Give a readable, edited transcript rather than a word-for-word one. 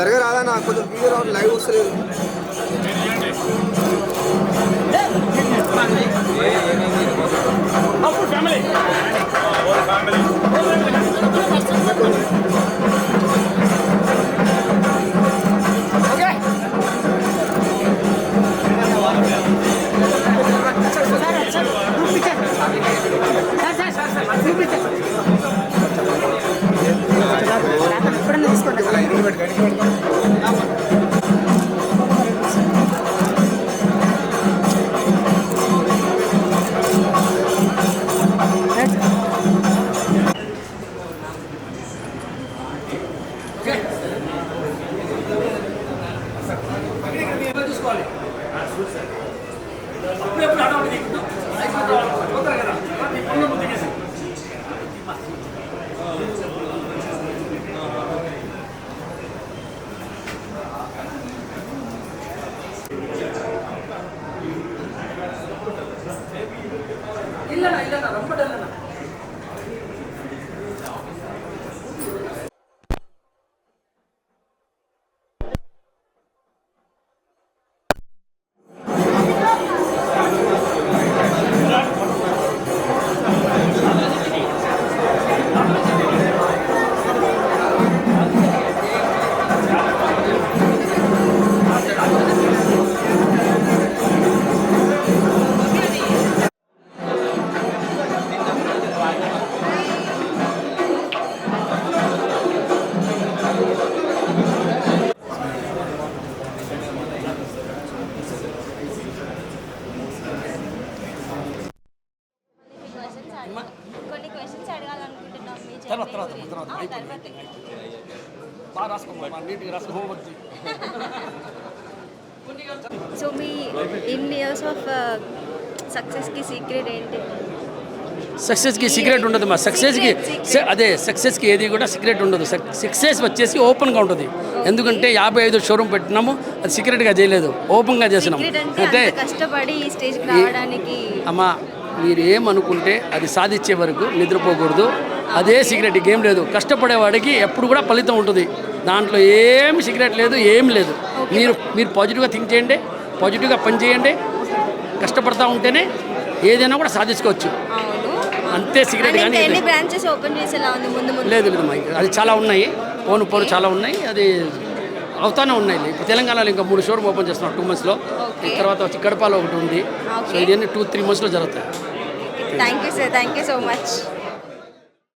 జరగ రాదా నాకు కొంచెం వీడియో లైవ్ వస్తలేదు. కొన్ని క్వశ్చన్స్ అడగాలనుకుంటున్నాం మీ సో మీ ఇన్ని ఇయర్స్ ఆఫ్ సక్సెస్కి సీక్రెట్ ఏంటి? సక్సెస్కి సీక్రెట్ ఉండదు మా సక్సెస్కి అదే సక్సెస్కి ఏది కూడా సీక్రెట్ ఉండదు. సక్సెస్ వచ్చేసి ఓపెన్గా ఉంటుంది. ఎందుకంటే 55 షోరూమ్ పెట్టినాము, అది సీక్రెట్గా చేయలేదు, ఓపెన్గా చేసినాము. అంటే కష్టపడి ఈ స్టేజ్కి రావడానికి అమ్మా మీరు ఏమనుకుంటే అది సాధించే వరకు నిద్రపోకూడదు. అదే సీక్రెట్, గేమ్ లేదు. కష్టపడేవాడికి ఎప్పుడు కూడా ఫలితం ఉంటుంది. దాంట్లో ఏమి సీక్రెట్ లేదు, ఏం లేదు. మీరు పాజిటివ్గా థింక్ చేయండి, పాజిటివ్గా పని చేయండి. కష్టపడతా ఉంటేనే ఏదైనా కూడా సాధించుకోవచ్చు. అంతే సీక్రెట్. కానీ లేదు లేదు అది చాలా ఉన్నాయి, పోను చాలా ఉన్నాయి, అది అవుతానే ఉన్నాయి. ఇప్పుడు తెలంగాణలో ఇంకా 3 షోరూమ్ ఓపెన్ చేస్తున్నాం 2 monthsలో. తర్వాత వచ్చి కడపలో ఒకటి ఉంది. సో ఇవన్నీ 2-3 monthsలో జరుగుతాయి. Thank you sir, thank you so much.